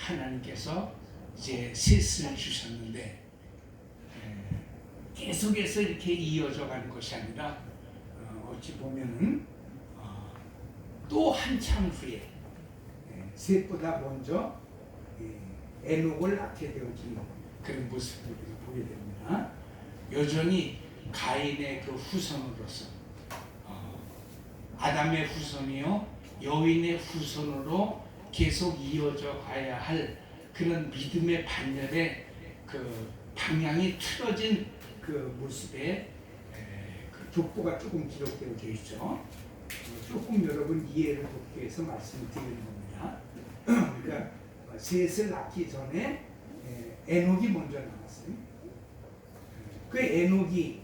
하나님께서 이제 셋을 주셨는데 계속해서 이렇게 이어져 가는 것이 아니라 어찌 보면은 또 한참 후에 셋보다 먼저 에녹을 낳게 되어진 그런 모습을 우리가 보게 됩니다. 여전히 가인의 그 후손으로서 아담의 후손이요 여인의 후손으로 계속 이어져 가야 할 그런 믿음의 반열의 그 방향이 틀어진 그 모습에 그 족보가 조금 기록되어 있죠. 조금 여러분 이해를 돕기 위해서 말씀을 드리는 겁니다. 그러니까 셋을 낳기 전에 에녹이 먼저 나왔어요. 그 에녹이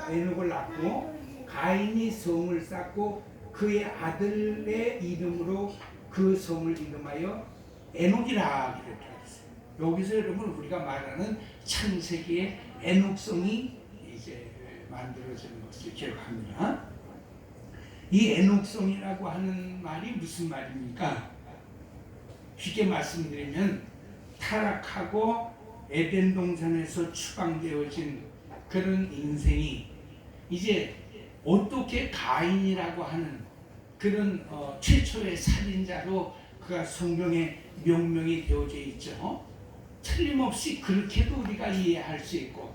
에녹을 낳고 가인이 성을 쌓고 그의 아들의 이름으로 그 성을 이름하여 에녹이라 이렇게 했어요. 여기서 여러분 우리가 말하는 창세기의 에녹성이 이제 만들어지는 것을 기억합니다. 이 에녹성이라고 하는 말이 무슨 말입니까? 쉽게 말씀드리면 타락하고 에덴 동산에서 추방되어진 그런 인생이 이제 어떻게 가인이라고 하는 그런 최초의 살인자로 그가 성경에 명명이 되어져 있죠. 틀림없이 그렇게도 우리가 이해할 수 있고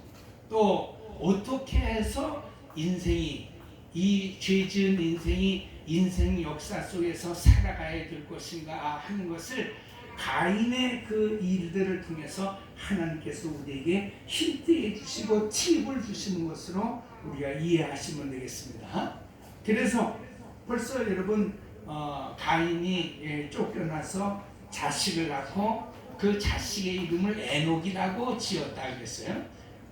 또 어떻게 해서 인생이 이 죄 지은 인생이 인생 역사 속에서 살아가야 될 것인가 하는 것을 가인의 그 일들을 통해서 하나님께서 우리에게 힌트해 주시고 팁을 주시는 것으로 우리가 이해하시면 되겠습니다. 그래서 벌써 여러분 가인이 쫓겨나서 자식을 낳고 그 자식의 이름을 에녹이라고 지었다 그랬어요.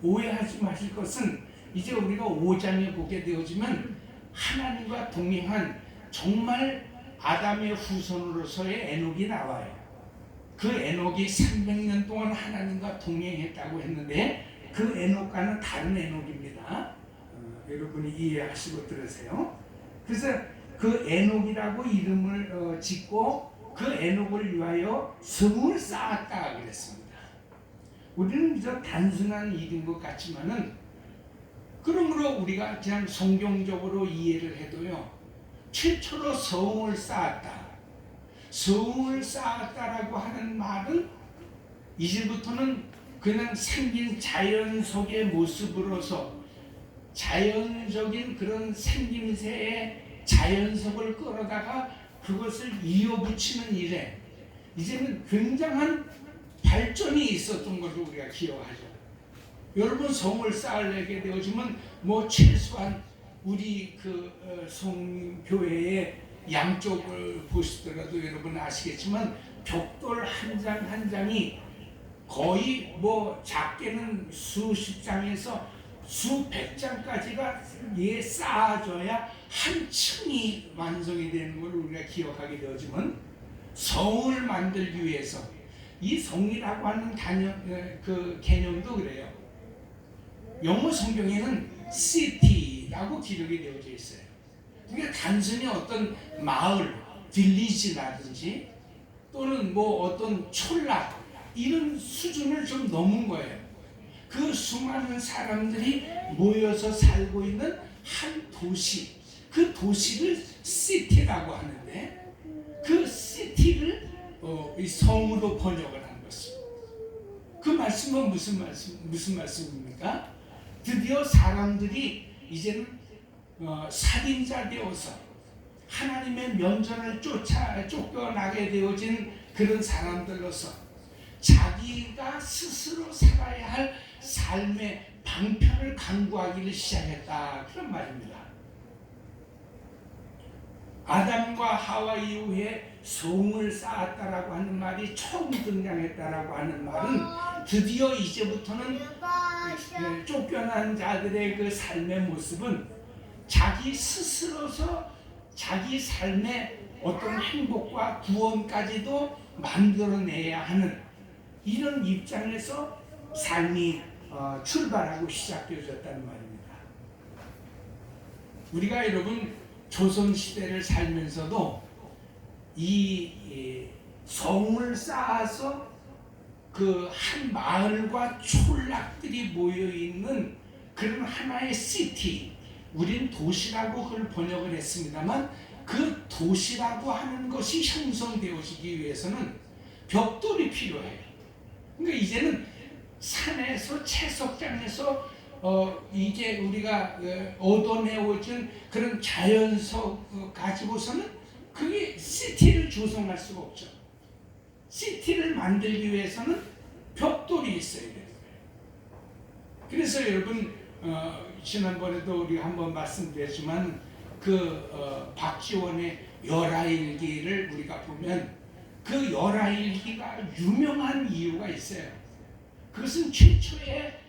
오해하지 마실 것은 이제 우리가 5장에 보게 되어지면 하나님과 동행한 정말 아담의 후손으로서의 에녹이 나와요. 그 에녹이 300년 동안 하나님과 동행했다고 했는데 그 에녹과는 다른 에녹입니다. 여러분이 이해하시고 들으세요. 그래서 그 에녹이라고 이름을 짓고 그 에녹을 위하여 성을 쌓았다 그랬습니다. 우리는 그저 단순한 일인 것 같지만은 그러므로 우리가 그냥 성경적으로 이해를 해도요 최초로 성을 쌓았다. 성을 쌓았다라고 하는 말은 이제부터는 그냥 생긴 자연 속의 모습으로서 자연적인 그런 생김새의 자연석을 끌어다가 그것을 이어붙이는 일에 이제는 굉장한 발전이 있었던 것을 우리가 기억하죠. 여러분 성을 쌓으려게 되어지면 뭐 최소한 우리 그 성교회의 양쪽을 보시더라도 여러분 아시겠지만 벽돌 한 장 한 장이 거의 뭐 작게는 수십 장에서 수백 장까지가 쌓아져야 한 층이 완성이 되는 걸 우리가 기억하게 되어지면 성을 만들기 위해서 이 성이라고 하는 그 개념도 그래요. 영어 성경에는 city라고 기록이 되어져 있어요. 그게 단순히 어떤 마을, 빌리지라든지 또는 뭐 어떤 촌락 이런 수준을 좀 넘은 거예요. 그 수많은 사람들이 모여서 살고 있는 한 도시, 그 도시를 시티라고 하는데 그 시티를 이 성으로 번역을 한 것입니다. 그 말씀은 무슨 말씀입니까? 드디어 사람들이 이제는 살인자 되어서 하나님의 면전을 쫓겨나게 되어진 그런 사람들로서 자기가 스스로 살아야 할 삶의 방편을 강구하기를 시작했다 그런 말입니다. 아담과 하와 이후에 성을 쌓았다라고 하는 말이 처음 등장했다라고 하는 말은 드디어 이제부터는 쫓겨난 자들의 그 삶의 모습은 자기 스스로서 자기 삶의 어떤 행복과 구원까지도 만들어내야 하는 이런 입장에서 삶이 출발하고 시작되어졌다는 말입니다. 우리가 여러분 조선시대를 살면서도 이 성을 쌓아서 그 한 마을과 촌락들이 모여 있는 그런 하나의 시티, 우린 도시라고 그걸 번역을 했습니다만 그 도시라고 하는 것이 형성되어지기 위해서는 벽돌이 필요해요. 그러니까 이제는 산에서 채석장에서 이제 우리가 얻어내어진 그런 자연석 가지고서는 그게 시티를 조성할 수가 없죠. 시티를 만들기 위해서는 벽돌이 있어야 돼요. 그래서 여러분 지난번에도 우리가 한번 말씀드렸지만 그 박지원의 열하일기를 우리가 보면 그 열하일기가 유명한 이유가 있어요. 그것은 최초에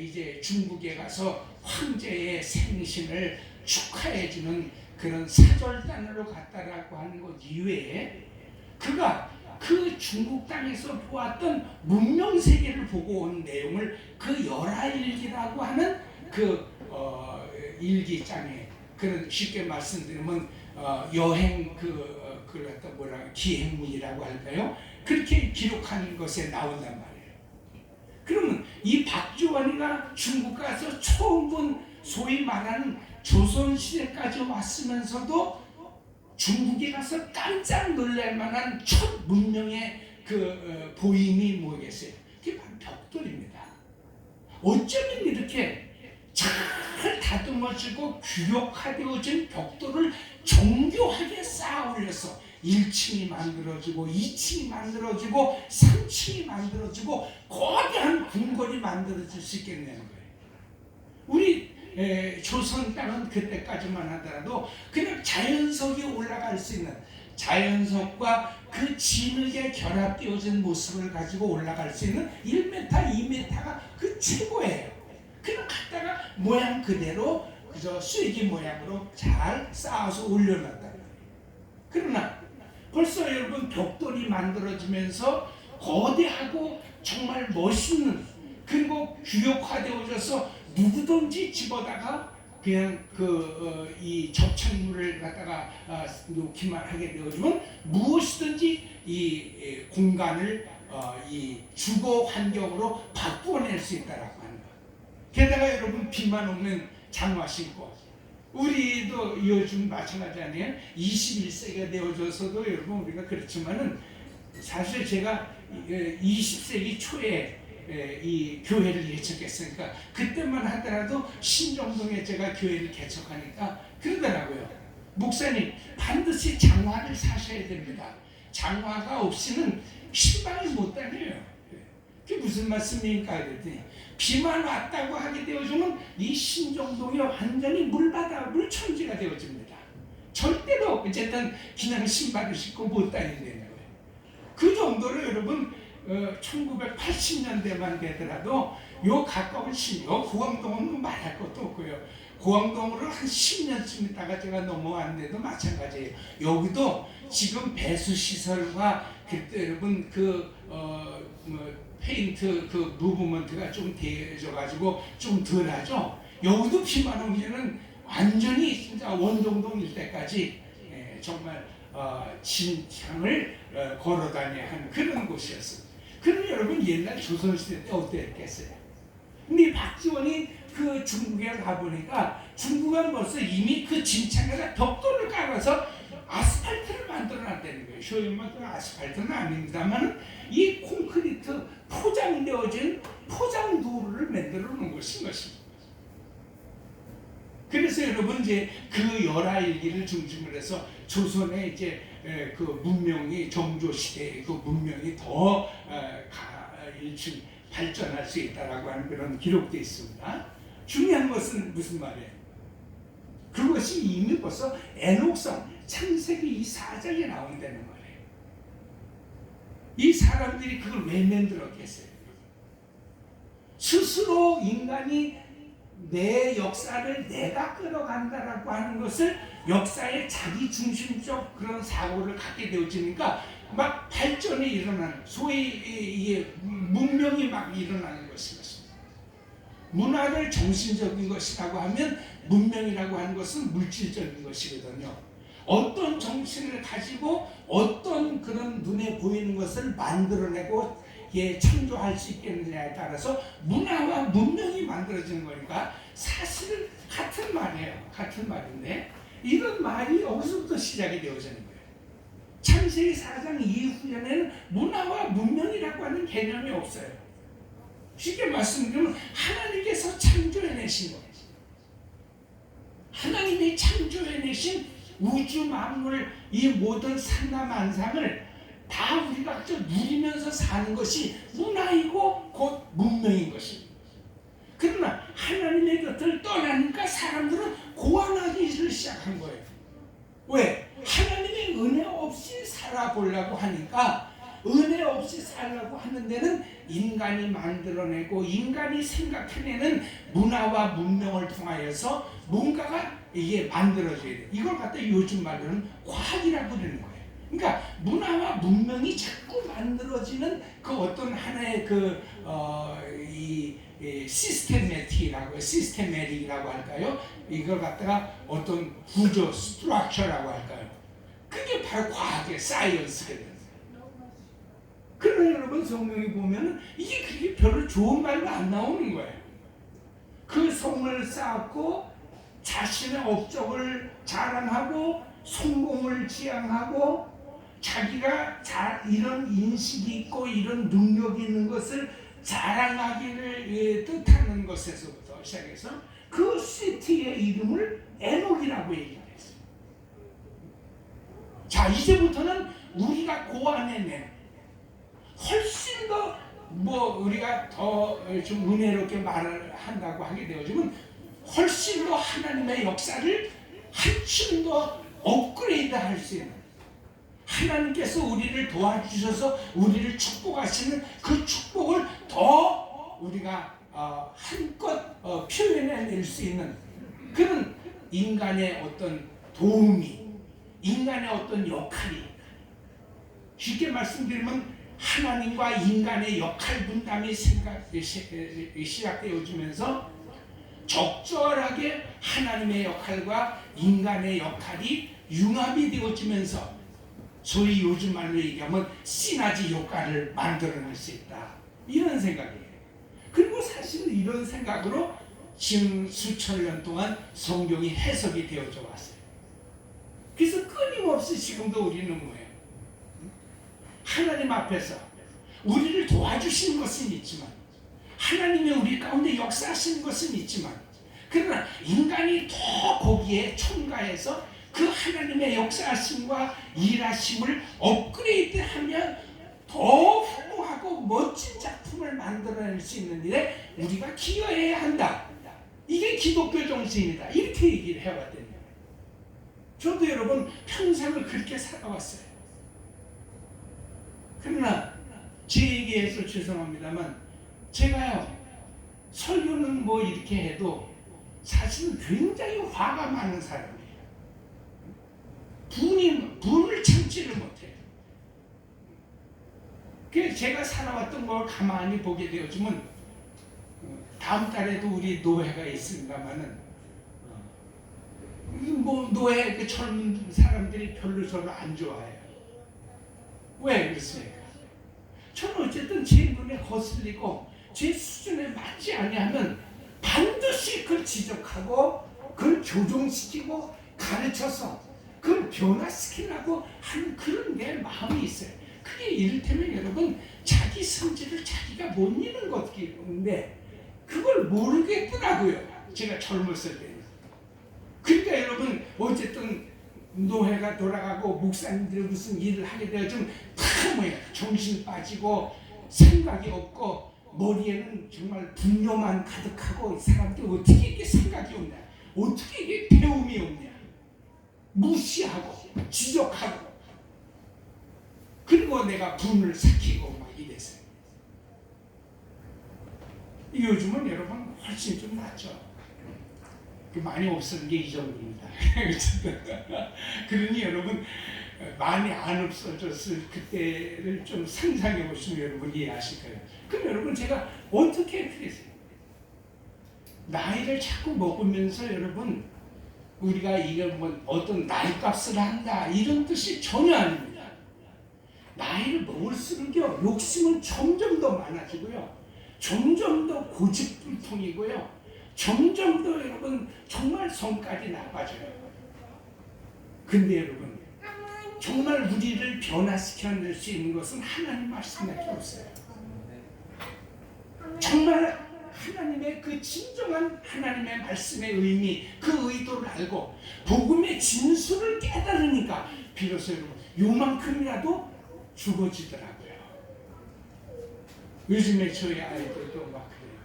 이제 중국에 가서 황제의 생신을 축하해주는 그런 사절단으로 갔다라고 하는 것 이외에 그가 그 중국 땅에서 보았던 문명 세계를 보고 온 내용을 그 열하일기라고 하는 그 일기장에, 그런 쉽게 말씀드리면 여행 그걸 갖다 뭐라 기행문이라고 할까요? 그렇게 기록한 것에 나온단 말이에요. 그러면 이 박지원이가 중국 가서 처음 본 소위 말하는 조선시대까지 왔으면서도 중국에 가서 깜짝 놀랄 만한 첫 문명의 그 보임이 뭐겠어요? 그게 바로 벽돌입니다. 어쩌면 이렇게 잘 다듬어지고 규격화되어진 벽돌을 정교하게 쌓아 올려서 1층이 만들어지고 2층이 만들어지고 3층이 만들어지고 거대한 궁궐이 만들어질 수 있겠냐는 거예요. 우리 조선 땅은 그때까지만 하더라도 그냥 자연석이 올라갈 수 있는, 자연석과 그 진흙에 결합되어진 모습을 가지고 올라갈 수 있는 1m, 2m가 그 최고예요. 그냥 갖다가 모양 그대로 그저 쐐기 모양으로 잘 쌓아서 올려놨다. 그러나 벌써 여러분 벽돌이 만들어지면서 거대하고 정말 멋있는, 그리고 규격화되어져서 누구든지 집어다가 그냥 이 접착물을 갖다가 놓기만 하게 되어지면 무엇이든지 이 공간을 이 주거 환경으로 바꾸어낼 수 있다라고 하는 것. 게다가 여러분 비만 오면 장화 신고, 우리도 요즘 마찬가지 아니에요? 21세기가 되어져서도 여러분 우리가 그렇지만은 사실 제가 20세기 초에 이 교회를 개척했으니까 그때만 하더라도 신정동에 제가 교회를 개척하니까 그러더라고요. 목사님 반드시 장화를 사셔야 됩니다. 장화가 없이는 신방을 못 다녀요. 그게 무슨 말씀입니까? 그랬더니 비만 왔다고 하게 되어주면 이 신정동이 완전히 물천지가 되어집니다. 절대로 어쨌든 그냥 신발을 신고 못 다닌다는 거예요. 그 정도로 여러분 1980년대만 되더라도 요 가까운 요 고왕동은 말할 것도 없고요. 고왕동으로 한 10년쯤 있다가 제가 넘어왔는데도 마찬가지예요. 여기도 지금 배수시설과 그때 여러분 페인트 그 무브먼트가 좀 되어져가지고 좀 덜하죠. 여기도 비만 오면은 완전히 진짜 원정동 일대까지 정말 진창을 걸어다녀야 하는 그런 곳이었습니다. 그럼 여러분 옛날 조선시대 때 어땠겠어요? 근데 박지원이 그 중국에 가보니까 중국은 벌써 이미 그 진창에다 벽돌을 깔아서 아스팔트를 만들어놨다는 거예요. 소위 말하는 아스팔트는 아닙니다만 이 콘크리트 포장되어진 포장도로를 만들어 놓은 것입니다. 그래서 여러분 이제 그 열하일기를 중심으로 해서 조선의 이제 그 문명이 정조 시대의 그 문명이 더 일층 발전할 수 있다라고 하는 그런 기록도 있습니다. 중요한 것은 무슨 말이에요? 그것이 이미 벌써 에녹성 창세기 이 4장에 나온다는 거예요. 이 사람들이 그걸 왜 만들었겠어요? 스스로 인간이 내 역사를 내가 끌어간다라고 하는 것을 역사의 자기중심적 그런 사고를 갖게 되어지니까 막 발전이 일어나는, 소위 문명이 막 일어나는 것입니다. 문화를 정신적인 것이라고 하면 문명이라고 하는 것은 물질적인 것이거든요. 어떤 정신을 가지고 어떤 그런 눈에 보이는 것을 만들어내고 창조할 수 있겠느냐에 따라서 문화와 문명이 만들어지는 거니까 사실은 같은 말이에요. 같은 말인데 이런 말이 여기서부터 시작이 되어지는 거예요. 창세기 4장 이후에는 문화와 문명이라고 하는 개념이 없어요. 쉽게 말씀드리면 하나님께서 창조해내신 거예요. 하나님이 창조해내신 우주 만물 이 모든 산나만상을 다 우리가 누리면서 사는 것이 문화이고 곧 문명인 것입니다. 그러나 하나님의 곁을 떠나니까 사람들은 고안하기를 시작한 거예요. 왜? 하나님의 은혜 없이 살아보려고 하니까 은혜 없이 살려고 하는 데는 인간이 만들어내고 인간이 생각해내는 문화와 문명을 통하여서 뭔가가 이게 만들어져야 돼. 이걸 갖다 요즘 말로는 과학이라고 그러는 거예요. 그러니까 문화와 문명이 자꾸 만들어지는 그 어떤 하나의 시스테매틱이라고 할까요? 이걸 갖다가 어떤 구조, 스트럭처라고 할까요? 그게 바로 과학의 사이언스거든요. 그러나 여러분 성경에 보면 이게 그렇게 별로 좋은 말로 안 나오는 거예요. 그 성을 쌓고 자신의 업적을 자랑하고 성공을 지향하고 자기가 이런 인식이 있고 이런 능력이 있는 것을 자랑하기를 뜻하는 것에서부터 시작해서 그 시티의 이름을 에녹이라고 얘기했어요. 자, 이제부터는 우리가 고안해낸 훨씬 더 우리가 더 좀 은혜롭게 말을 한다고 하게 되어지면 훨씬 더 하나님의 역사를 한층 더 업그레이드 할 수 있는 하나님께서 우리를 도와주셔서 우리를 축복하시는 그 축복을 더 우리가 한껏 표현해낼 수 있는 그런 인간의 어떤 도움이 인간의 어떤 역할이 쉽게 말씀드리면 하나님과 인간의 역할 분담이 시작되어지면서 적절하게 하나님의 역할과 인간의 역할이 융합이 되어지면서 소위 요즘 말로 얘기하면 시너지 효과를 만들어낼 수 있다. 이런 생각이에요. 그리고 사실은 이런 생각으로 지금 수천 년 동안 성경이 해석이 되어져 왔어요. 그래서 끊임없이 지금도 우리는 뭐예요? 하나님 앞에서 우리를 도와주시는 것은 있지만 하나님이 우리 가운데 역사하시는 것은 있지만 그러나 인간이 더 거기에 첨가해서 그 하나님의 역사하심과 일하심을 업그레이드하면 더 훌륭하고 멋진 작품을 만들어낼 수 있는 일에 우리가 기여해야 한다. 이게 기독교 정신이다. 이렇게 얘기를 해왔거든요. 저도 여러분 평생을 그렇게 살아왔어요. 그러나 제 얘기해서 죄송합니다만 제가요 설교는 이렇게 해도 사실은 굉장히 화가 많은 사람이에요. 분을 참지를 못해요. 그래서 제가 살아왔던 걸 가만히 보게 되어지면 다음 달에도 우리 노회가 있습니다만은 노회 그 젊은 사람들이 별로 저를 안 좋아해요. 왜 그렇습니까? 저는 어쨌든 제 눈에 거슬리고 제 수준에 맞지 아니하면 반드시 그걸 지적하고 그걸 조정시키고 가르쳐서 그걸 변화시키려고 하는 그런 내 마음이 있어요. 그게 이를테면 여러분 자기 성질을 자기가 못 이기는 것인데 그걸 모르겠더라고요. 제가 젊었을 때는. 그러니까 여러분 어쨌든 노회가 돌아가고 목사님들이 무슨 일을 하게 되어지면 다 정신 빠지고 생각이 없고 머리에는 정말 분노만 가득하고 이 사람들이 어떻게 이게 생각이 없냐, 어떻게 이게 배움이 없냐, 무시하고 지적하고 그리고 내가 분을 삭히고 막 이랬어요. 요즘은 여러분 훨씬 좀 낫죠. 많이 없어진 게 이 정도입니다. 그러니 여러분 많이 안 없어졌을 그때를 좀 상상해 보시면 여러분 이해하실 거예요. 그럼 여러분 제가 어떻게 그랬어요? 나이를 자꾸 먹으면서 여러분 우리가 이걸 뭐 어떤 나이값을 한다 이런 뜻이 전혀 아닙니다. 나이를 먹을수록요 욕심은 점점 더 많아지고요, 점점 더 고집불통이고요, 점점 더 여러분 정말 성까지 나빠져요. 근데 여러분 정말 우리를 변화시켜낼 수 있는 것은 하나님 말씀밖에 없어요. 정말 하나님의 그 진정한 하나님의 말씀의 의미, 그 의도를 알고 복음의 진수를 깨달으니까 비로소 여러분 요만큼이라도 죽어지더라고요. 요즘에 저희 아이들도 막 그래요.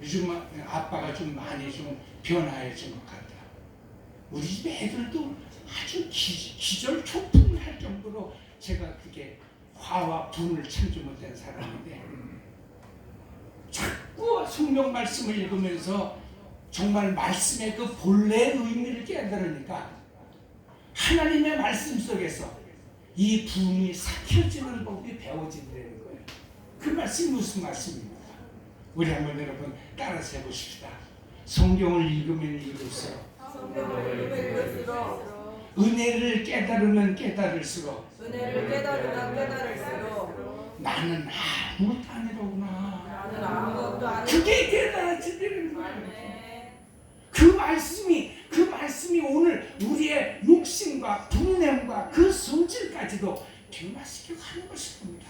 요즘 아빠가 좀 많이 좀 변화해진 것 같다. 우리 집 애들도 아주 기절초풍할 정도로 제가 그게 화와 분을 참지 못한 사람인데 자꾸 성경 말씀을 읽으면서 정말 말씀의 그 본래의 의미를 깨달으니까 하나님의 말씀 속에서 이 분이 삭혀지는 법이 배워진다는 거예요. 그 말씀이 무슨 말씀입니까? 우리 한번 여러분 따라서 해보십시다. 성경을 읽으면 읽을수록, 은혜를 깨달으면 깨달을수록, 나는 아무것도 아니로구나. 그게 깨달아지는 거예요. 그 말씀이 오늘 우리의 욕심과 분냄과 그 성질까지도 변화시켜 가는 것입니다.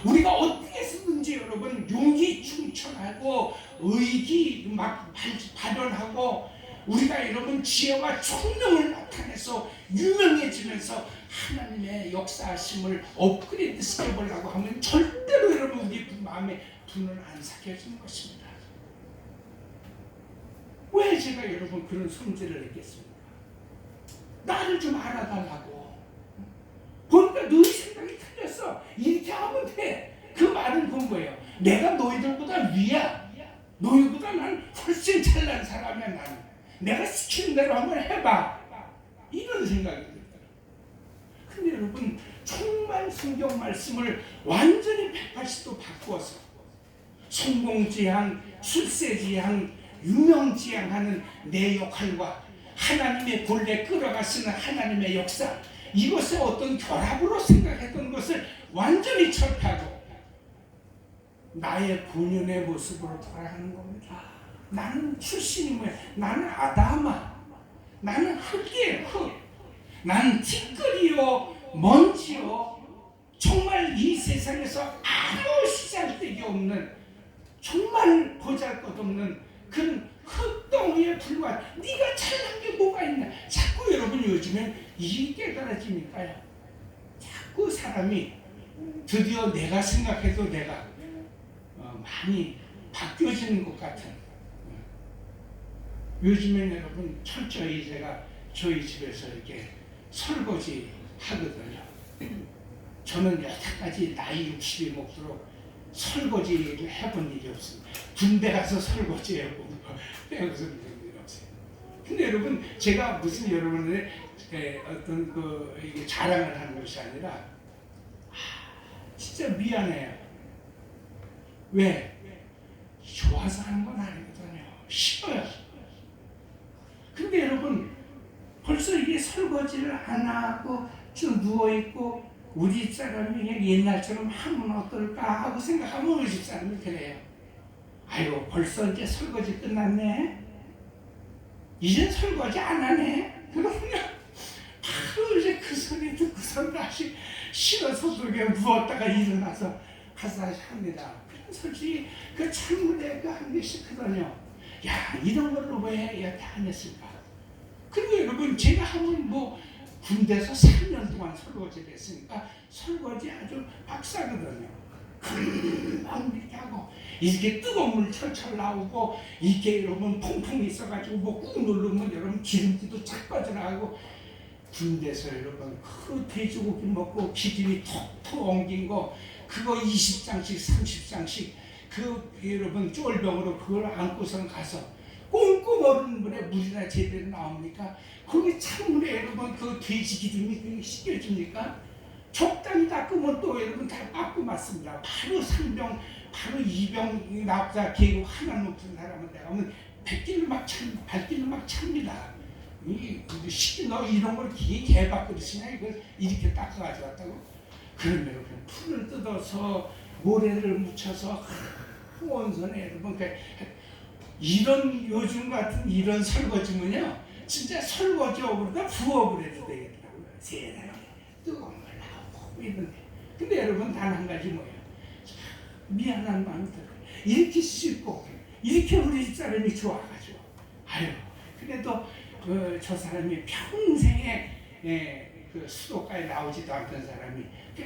우리가 어떻게 해서든지 여러분 용기 충천하고 의기 막 발현하고 우리가 여러분 지혜와 총명을 나타내서 유명해지면서 하나님의 역사하심을 업그레이드 시켜보려고 하면 절대로 여러분 우리 마음에 분은 안 삭혀지는 것입니다. 왜 제가 여러분 그런 성질을 냈겠습니까? 나를 좀 알아달라고. 보니까 너희 생각이 틀렸어. 이렇게 하면 돼. 그 말은 본 거예요. 내가 너희들보다 위야. 너희보다 난 훨씬 잘난 사람이야. 나는. 내가 시키는 대로 한번 해봐. 이런 생각이 들어요. 근데 여러분 정말 성경 말씀을 완전히 180도 바꾸어서 성공지향, 출세지향, 유명지향하는 내 역할과 하나님의 본래 끌어가시는 하나님의 역사, 이것을 어떤 결합으로 생각했던 것을 완전히 철폐하고 나의 본연의 모습으로 돌아가는 겁니다. 나는 출신이 뭐야? 나는 아담아. 나는 흙이에요. 흙. 나는 티끌이요 먼지요, 정말 이 세상에서 아무 시잘데기 없는 정말 보잘것없는 그런 흙덩이에 불과한, 네가 잘난 게 뭐가 있나. 자꾸 여러분 요즘엔 이게 깨달아지니까요, 자꾸 사람이 드디어 내가 생각해도 내가 많이 바뀌어지는 것 같은. 요즘엔 여러분 철저히 제가 저희 집에서 이렇게 설거지 하거든요. 저는 여태까지 나이 60이 먹도록 설거지를 해본 일이 없습니다. 군대 가서 설거지 해보고 빼고서 그런 일이 없어요. 근데 여러분 제가 무슨 여러분의 어떤 이게 자랑을 하는 것이 아니라 진짜 미안해요. 왜? 좋아서 하는 건 아니거든요. 싫어요. 근데 여러분 벌써 이게 설거지를 안 하고 좀 누워있고 우리 집사람이 그냥 옛날처럼 하면 어떨까 하고 생각하면 우리 집사람이 그래요. 아이고 벌써 이제 설거지 끝났네. 이젠 설거지 안 하네. 그러면 바로 이제 그 소리 듣고서 다시 싫어서 그냥 누웠다가 일어나서 가서 다시 합니다. 그럼 솔직히 그 찬물에 그 한 개씩 하거든요. 야, 이런 걸로 왜 이렇게 안 했을까? 그리고 여러분 제가 하면 뭐 군대에서 3년 동안 설거지를 했으니까 설거지 아주 박사거든요. 금방 이렇게 하고 이렇게 뜨거운 물 철철 나오고 이게 여러분 퐁퐁 있어가지고 뭐 꾹 누르면 여러분 기름기도 착 빠져나가고, 군대에서 여러분 그 돼지고기 먹고 기름이 톡톡 엉긴 거 그거 20장씩 30장씩 그 여러분 쫄병으로 그걸 안고선 가서 꽁꽁 얼은 물에 물이나 제대로 나옵니까? 거기 찬물에 여러분 그 돼지 기름이 씻겨집니까? 적당히 닦으면 또 여러분 다 닦고 맞습니다. 바로 3병, 바로 2병 납자 계고 하나 놓친 사람은 내가 하면 발길을 막 찹니다. 너 이런 걸 개밥그릇이냐 이걸 이렇게 닦아 가져왔다고? 그러면 그냥 풀을 뜯어서 모래를 묻혀서 원선에 여러분 이런 요즘 같은 이런 설거지면요 진짜 설거지업으로다 부업을 해도 되겠더라고요. 세상에 뜨거운 걸 나오고 이런. 근데 여러분 단 한 가지 뭐예요? 미안한 마음이 들어요. 이렇게 쉽고 이렇게 우리 집사람이 좋아가지고 아유 그래도 저 사람이 평생에 그 수도가에 나오지도 않던 사람이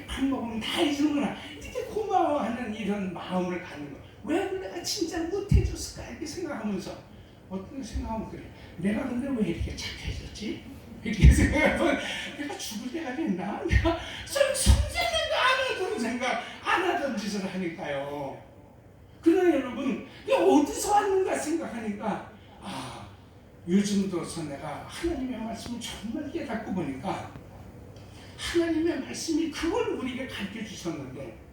밥 먹으면 다 해주는구나 이렇게 고마워하는 이런 마음을 갖는 거. 왜 내가 진짜 못해줬을까 이렇게 생각하면서 어떤 생각하면 그래. 내가 근데 왜 이렇게 착해졌지? 이렇게 생각하면 내가 죽을 때가 됐나? 내가 성생생도 안 하던 생각 안 하던 짓을 하니까요. 그러나 여러분 어디서 왔는가 생각하니까 요즘 들어서 내가 하나님의 말씀을 정말 깨닫고 보니까 하나님의 말씀이 그걸 우리에게 가르쳐 주셨는데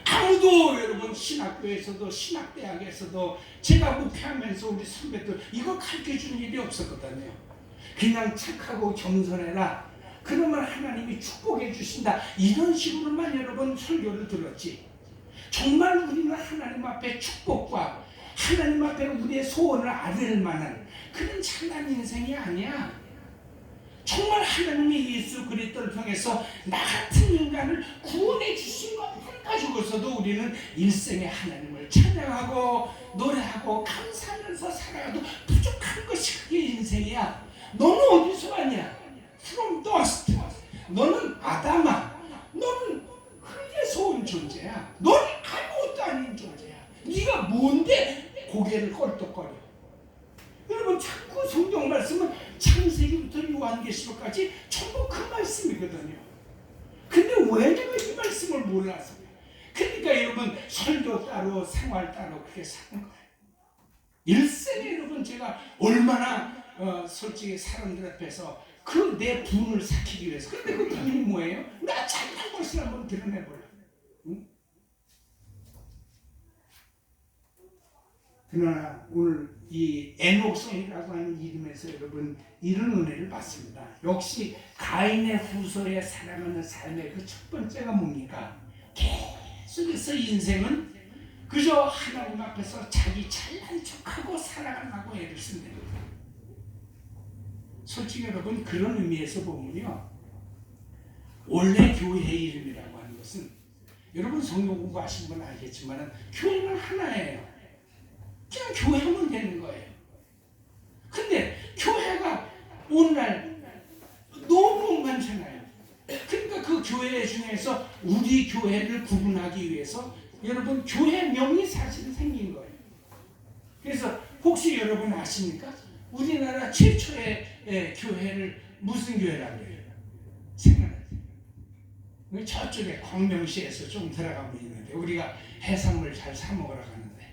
아무도 여러분 신학교에서도 신학대학에서도 제가 목회하면서 우리 선배들 이거 가르쳐 주는 일이 없었거든요. 그냥 착하고 겸손해라 그러면 하나님이 축복해 주신다 이런 식으로만 여러분 설교를 들었지. 정말 우리는 하나님 앞에 축복과 하나님 앞에 우리의 소원을 아뢰을 만한 그런 찬란 인생이 아니야. 정말 하나님이 예수 그리스도를 통해서 나 같은 인간을 구원해 주신 것만 가지고서도 우리는 일생에 하나님을 찬양하고 노래하고 감사하면서 살아가도 부족한 것이 그게 인생이야. 너는 어디서 왔냐? From dust. 너는 아담아. 너는 흙에서 온 존재야. 너는 아무것도 아닌 존재야. 네가 뭔데 고개를 껄떡거려. 여러분 자꾸 성경 말씀은 창세기부터 요한계시록까지 전부 그 말씀이거든요. 근데 왜 내가 이 말씀을 몰라서 그러니까 여러분 설교 따로 생활 따로 그렇게 사는 거예요. 일생에 여러분 제가 얼마나 솔직히 사람들 앞에서 그 내 분을 삭히기 위해서. 근데 그 분이 뭐예요? 나 잘난 것을 한번 드러내보려. 응? 그러나 오늘 이 에녹성이라고 하는 이름에서 여러분 이런 은혜를 받습니다. 역시 가인의 후손에 살아가는 삶의 그 첫 번째가 뭡니까? 계속해서 인생은 그저 하나님 앞에서 자기 잘난 척하고 살아가려고 애를 쓴다. 솔직히 여러분 그런 의미에서 보면요 원래 교회의 이름이라고 하는 것은 여러분 성경 공부하신 건 알겠지만 교회는 하나예요. 그냥 교회하면 되는 거예요. 근데 교회가 오늘날 너무 많잖아요. 그러니까 그 교회 중에서 우리 교회를 구분하기 위해서 여러분 교회명이 사실 생긴 거예요. 그래서 혹시 여러분 아십니까? 우리나라 최초의 교회를 무슨 교회라고 해요? 생각나세요? 저쪽에 광명시에서 좀 들어가면 있는데 우리가 해산물 잘 사 먹으러 가는데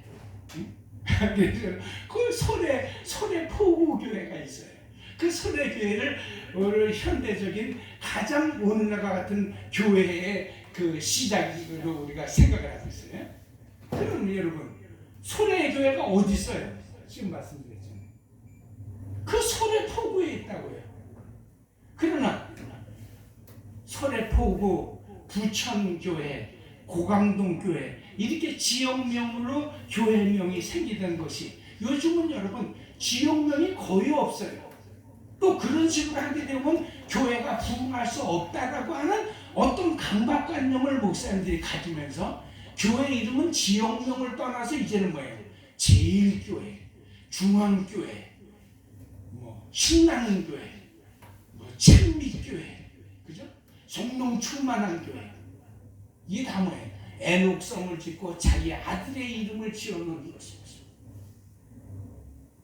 그 소래 포구교회가 있어요. 그 소래교회를 현대적인 가장 오늘날과 같은 교회의 그 시작으로 우리가 생각을 하고 있어요. 그럼 여러분 소래교회가 어디 있어요? 지금 말씀드렸잖아요. 그 소래포구에 있다고요. 그러나 소래포구, 부천교회, 고강동교회 이렇게 지역명으로 교회명이 생기던 것이 요즘은 여러분 지역명이 거의 없어요. 또 그런 식으로 하게 되면 교회가 부흥할 수 없다라고 하는 어떤 강박관념을 목사님들이 가지면서 교회 이름은 지역명을 떠나서 이제는 뭐예요? 제일교회, 중앙교회, 신나는 교회, 찬미교회, 그죠? 성령 충만한 교회. 이게 다 뭐예요? 에녹성을 짓고 자기 아들의 이름을 지어놓은 것입니다.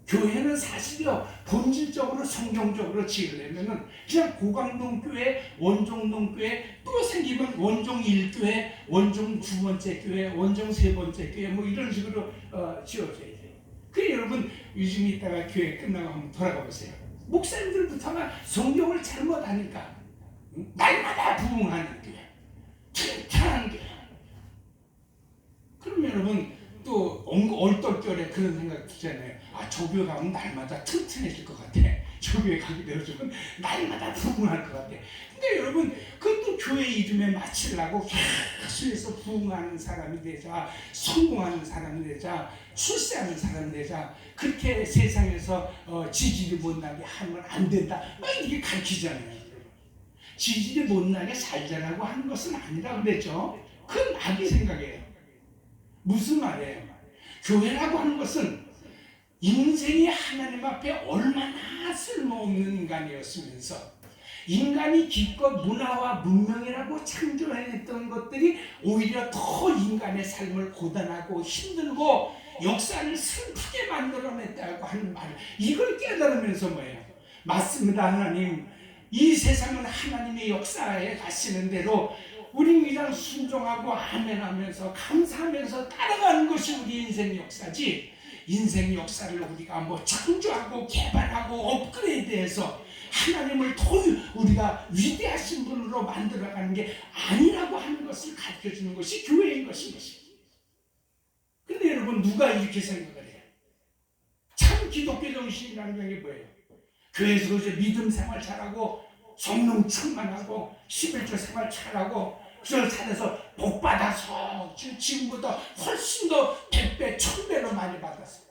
교회는 사실요 본질적으로 성경적으로 지으려면은 그냥 고강동교회, 원종동교회 또 생기면 원종 1교회, 원종 2번째 교회, 원종 3번째 교회 뭐 이런 식으로 지어져야 돼요. 그래 여러분 요즘 이따가 교회 끝나고 한번 돌아가 보세요. 목사님들부터가 성경을 잘못하니까 날마다 부흥하는 교회, 칭찬하는 교회. 그럼 여러분 또 얼떨결에 그런 생각 그러잖아요. 아, 저 교회 가면 날마다 튼튼해질 것 같아. 저 교회 가게 되면 날마다 부흥할 것 같아. 근데 여러분, 그것도 교회 이름에 맞추려고 계속해서 부흥하는 사람이 되자, 성공하는 사람이 되자, 출세하는 사람이 되자, 그렇게 세상에서 지지를 못나게 하면 안 된다, 막 이렇게 가르치잖아요. 지지를 못나게 살자라고 하는 것은 아니라 그랬죠. 그건 나비 생각이에요. 무슨 말이에요? 교회라고 하는 것은 인생이 하나님 앞에 얼마나 쓸모없는 인간이었으면서 인간이 기껏 문화와 문명이라고 창조해냈던 것들이 오히려 더 인간의 삶을 고단하고 힘들고 역사를 슬프게 만들어냈다고 하는 말, 이걸 깨달으면서 뭐예요? 맞습니다, 하나님. 이 세상은 하나님의 역사에 가시는 대로 우리 그냥 순종하고 아멘하면서 감사하면서 따라가는 것이 우리 인생 역사지, 인생 역사를 우리가 뭐 창조하고 개발하고 업그레이드해서 하나님을 더 우리가 위대하신 분으로 만들어가는 게 아니라고 하는 것을 가르쳐주는 것이 교회인 것입니다. 근데 여러분, 누가 이렇게 생각을 해요? 참 기독교 정신이라는 게 뭐예요? 교회에서 이제 믿음 생활 잘하고 성령 충만하고 11조 생활 잘하고 그걸 살아서 복 받아서 지금보다 훨씬 더 100배, 1000배로 많이 받았어요.